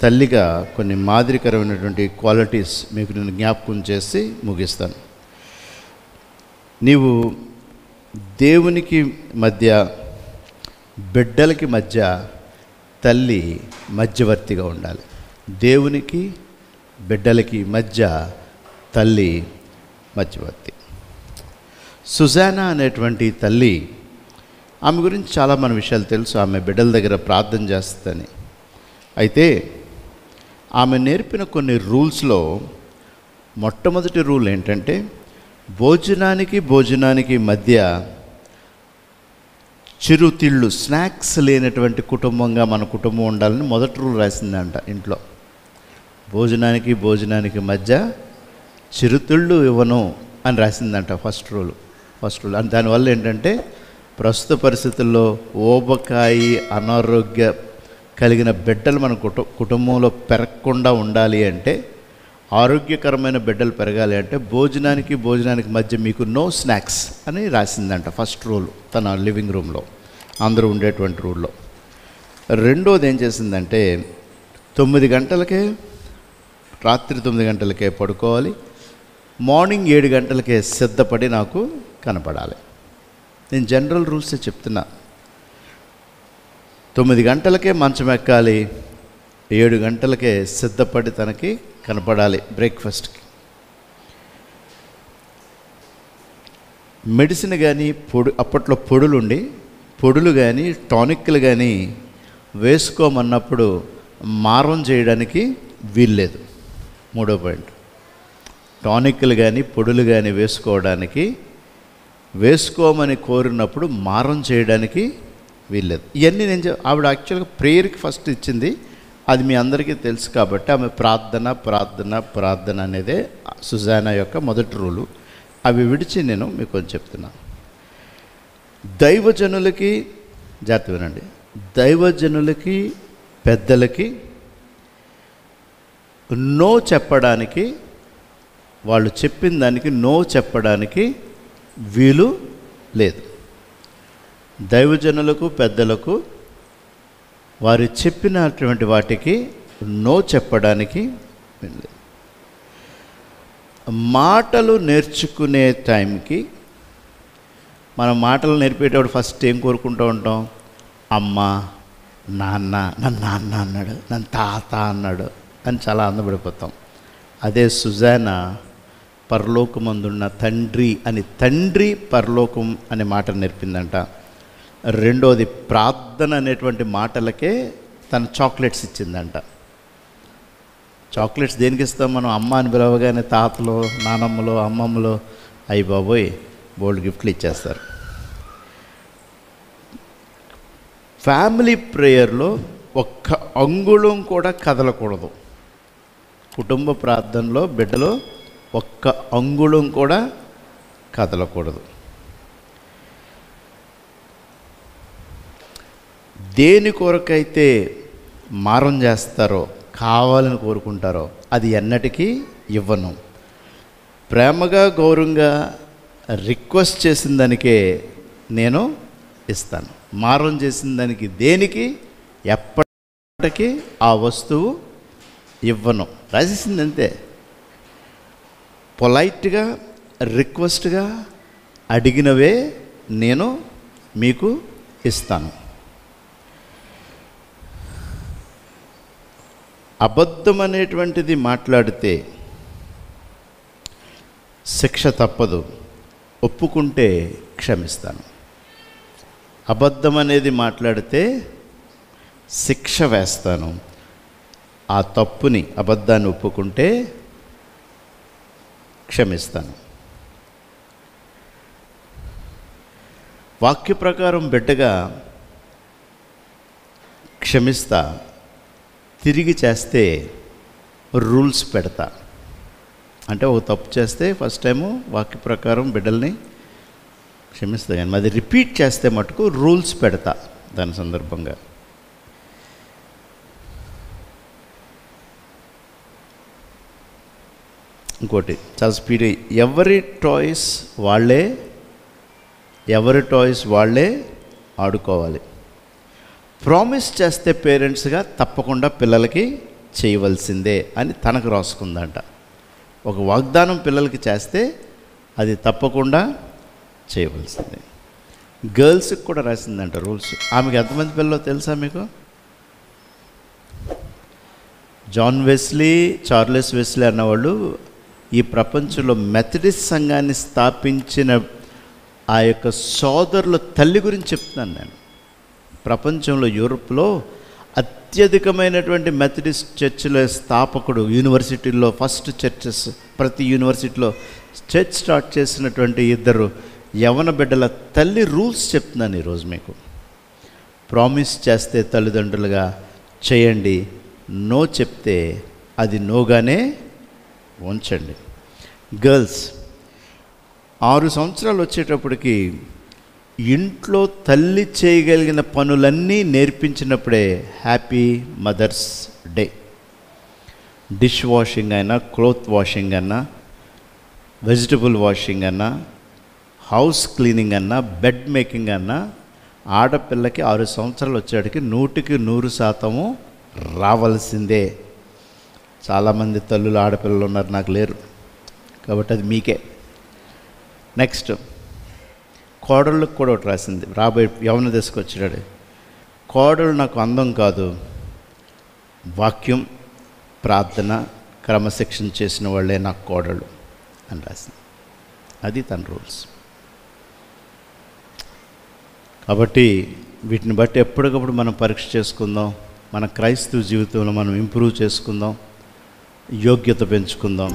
తల్లిగా కొన్ని మాదిరికరమైనటువంటి క్వాలిటీస్ మీకు నేను జ్ఞాపకం చేసి ముగిస్తాను. నీవు దేవునికి మధ్య, బిడ్డలకి మధ్య తల్లి మధ్యవర్తిగా ఉండాలి. దేవునికి బిడ్డలకి మధ్య తల్లి మధ్యవర్తి. సుజానా అనేటువంటి తల్లి, ఆమె గురించి చాలా మన విషయాలు తెలుసు. ఆమె బిడ్డల దగ్గర ప్రార్థన చేస్తుందని. అయితే ఆమె నేర్పిన కొన్ని రూల్స్లో మొట్టమొదటి రూల్ ఏంటంటే, భోజనానికి మధ్య చిరుతిళ్ళు, స్నాక్స్ లేనటువంటి కుటుంబంగా మన కుటుంబం ఉండాలని మొదటి రూల్ రాసిందంట ఇంట్లో. భోజనానికి మధ్య చిరుతిళ్ళు ఇవ్వను అని రాసిందంట ఫస్ట్ రూల్. అని దానివల్ల ఏంటంటే, ప్రస్తుత పరిస్థితుల్లో ఊబకాయి, అనారోగ్య కలిగిన బిడ్డలు మన కుటుంబంలో పెరగకుండా ఉండాలి అంటే, ఆరోగ్యకరమైన బిడ్డలు పెరగాలి అంటే భోజనానికి మధ్య మీకు నో స్నాక్స్ అని రాసిందంట ఫస్ట్ రూల్ తన లివింగ్ రూమ్లో, అందరూ ఉండేటువంటి రూల్లో. రెండోది ఏం చేసిందంటే, 9 గంటలకే, రాత్రి 9 గంటలకే పడుకోవాలి, మార్నింగ్ 7 గంటలకే సిద్ధపడి నాకు కనపడాలి. నేను జనరల్ రూల్సే చెప్తున్నా. 9 గంటలకే మంచం ఎక్కాలి, 7 గంటలకే సిద్ధపడి తనకి కనపడాలి బ్రేక్ఫాస్ట్కి. మెడిసిన్ కానీ అప్పట్లో పొడులు కానీ టానిక్లు కానీ వేసుకోమన్నప్పుడు మారం చేయడానికి వీల్లేదు. 3వ పాయింట్, టానిక్లు కానీ పొడులు కానీ వేసుకోమని కోరినప్పుడు మారం చేయడానికి వీల్లేదు. ఇవన్నీ నేను ఆవిడ యాక్చువల్గా ప్రేయర్కి ఫస్ట్ ఇచ్చింది, అది మీ అందరికీ తెలుసు కాబట్టి ఆమె ప్రార్థన అనేదే సుజానా యొక్క మొదటి రూలు. అవి విడిచి నేను మీకు కొంచెం చెప్తున్నాను. దైవజనులకి, జాగ్రత్త వినండి, దైవజనులకి పెద్దలకి నో చెప్పడానికి, వాళ్ళు చెప్పిన దానికి నో చెప్పడానికి వీలు లేదు. దైవజనులకు పెద్దలకు వారు చెప్పినటువంటి వాటికి నో చెప్పడానికి వీలు లేదు. మాటలు నేర్చుకునే టైంకి, మనం మాటలు నేర్పేటప్పుడు ఫస్ట్ ఏం కోరుకుంటూ ఉంటాం? అమ్మ, నాన్న, నన్ను నాన్న అన్నాడు, నన్ను తాత అన్నాడు అని చాలా ఆనందపడిపోతాం. అదే సుజానా పరలోకమందున్న తండ్రి అని, తండ్రి పరలోకం అనే మాట నేర్పిందంట. రెండోది, ప్రార్థన అనేటువంటి మాటలకే తను చాక్లెట్స్ ఇచ్చిందంట. చాక్లెట్స్ దేనికి ఇస్తాం మనం? అమ్మ అని పిలవగానే తాతలో, నానమ్మలో, అమ్మమ్మలో అయ్యి బాబోయ్ బోల్డ్ గిఫ్ట్లు ఇచ్చేస్తారు. ఫ్యామిలీ ప్రేయర్లో ఒక్క అంగుళం కూడా కదలకూడదు. కుటుంబ ప్రార్థనలో బిడ్డలో ఒక్క అంగుళం కూడా కదలకూడదు. దేని కొరకైతే మారం చేస్తారో, కావాలని కోరుకుంటారో అది ఎన్నటికీ ఇవ్వను. ప్రేమగా, గౌరవంగా రిక్వెస్ట్ చేసిన దానికే నేను ఇస్తాను. మారం చేసిన దానికి, దేనికి, ఎప్పటికీ ఆ వస్తువు ఇవ్వను. రాసేసింది అంతే. పొలైట్గా, రిక్వెస్ట్గా అడిగినవే నేను మీకు ఇస్తాను. అబద్ధం అనేటువంటిది మాట్లాడితే శిక్ష తప్పదు, ఒప్పుకుంటే క్షమిస్తాను. అబద్ధం అనేది మాట్లాడితే శిక్ష వేస్తాను, ఆ తప్పుని, అబద్ధాన్ని ఒప్పుకుంటే క్షమిస్తాను. వాక్య ప్రకారం బిడ్డగా క్షమిస్తా, తిరిగి చేస్తే రూల్స్ పెడతా. అంటే ఒక తప్పు చేస్తే ఫస్ట్ టైము వాక్య ప్రకారం బిడ్డల్ని క్షమిస్తా, కానీ అది రిపీట్ చేస్తే మటుకు రూల్స్ పెడతా దాని సందర్భంగా. ఇంకోటి చాలా స్పీడ్, ఎవరి టాయ్స్ వాళ్ళే ఆడుకోవాలి. ప్రామిస్ చేస్తే పేరెంట్స్గా తప్పకుండా పిల్లలకి చేయవలసిందే అని తనకు రాసుకుందంట. ఒక వాగ్దానం పిల్లలకి చేస్తే అది తప్పకుండా చేయవలసిందే. గర్ల్స్కి కూడా రాసిందంట రూల్స్. ఆమెకి ఎంతమంది పిల్లలు తెలుసా మీకు? జాన్ వెస్లీ, చార్లెస్ వెస్లీ అన్నవాళ్ళు ఈ ప్రపంచంలో మెథడిస్ట్ సంఘాన్ని స్థాపించిన ఆ యొక్క సోదరుల తల్లి గురించి చెప్తున్నాను నేను. ప్రపంచంలో యూరోప్లో అత్యధికమైనటువంటి మెథడిస్ట్ చర్చిల స్థాపకుడు, యూనివర్సిటీల్లో ఫస్ట్ చర్చెస్, ప్రతి యూనివర్సిటీలో చర్చ్ స్టార్ట్ చేసినటువంటి ఇద్దరు యవన బిడ్డల తల్లి రూల్స్ చెప్తున్నాను ఈరోజు మీకు. ప్రామిస్ చేస్తే తల్లిదండ్రులుగా చేయండి, నో చెప్తే అది నోగానే ఉంచండి. గర్ల్స్ 6 సంవత్సరాలు వచ్చేటప్పటికి ఇంట్లో తల్లి చేయగలిగిన పనులన్నీ నేర్పించినప్పుడే happy mother's day. Dish washing అయినా, క్లోత్ వాషింగ్ అన్నా, వెజిటబుల్ వాషింగ్ అన్నా, హౌస్ క్లీనింగ్ అన్నా, బెడ్ మేకింగ్ అన్నా ఆడపిల్లకి 6 సంవత్సరాలు వచ్చేటికి 100% రావాల్సిందే. చాలామంది తల్లులు ఆడపిల్లలు ఉన్నారు, నాకు లేరు కాబట్టి అది మీకే. నెక్స్ట్ కోడళ్ళకు కూడా ఒకటి రాసింది. రాబోయే యవన దశకు వచ్చాడు, కోడలు నాకు అందం కాదు, వాక్యం, ప్రార్థన, క్రమశిక్షణ చేసిన వాళ్ళే నాకు కోడళ్ళు అని రాసింది. అది తన రూల్స్. కాబట్టి వీటిని బట్టి ఎప్పటికప్పుడు మనం పరీక్ష చేసుకుందాం. మన క్రైస్తవ జీవితంలో మనం ఇంప్రూవ్ చేసుకుందాం, యోగ్యత పెంచుకుందాం.